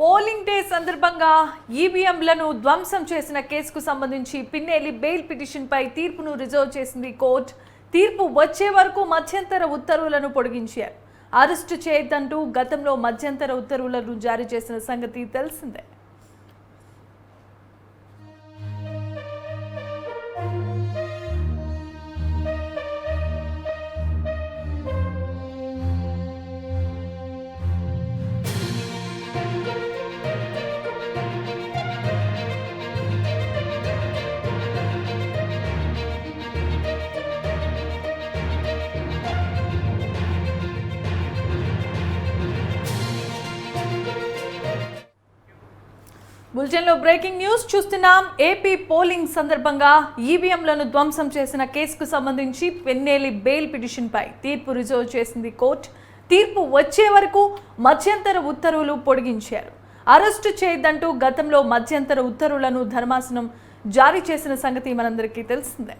Polling day సందర్భంగా ఈవీఎంలను ధ్వంసం చేసిన కేసుకు సంబంధించి పిన్నెల్లి బెయిల్ పిటిషన్పై తీర్పును రిజర్వ్ చేసింది కోర్టు. తీర్పు వచ్చే వరకు మధ్యంతర ఉత్తర్వులను పొడిగించారు. అరెస్టు చేయొద్దంటూ గతంలో మధ్యంతర ఉత్తర్వులను జారీ చేసిన సంగతి తెలిసిందే. బులెటిన్లో బ్రేకింగ్ న్యూస్ చూస్తున్నాం. ఏపీ పోలింగ్ సందర్భంగా ఈవీఎంలను ధ్వంసం చేసిన కేసుకు సంబంధించి పిన్నెల్లి బెయిల్ పిటిషన్పై తీర్పు రిజర్వ్ చేసింది కోర్టు. తీర్పు వచ్చే వరకు మధ్యంతర ఉత్తర్వులు పొడిగించారు. అరెస్టు చేయొద్దంటూ గతంలో మధ్యంతర ఉత్తర్వులను ధర్మాసనం జారీ చేసిన సంగతి మనందరికీ తెలిసిందే.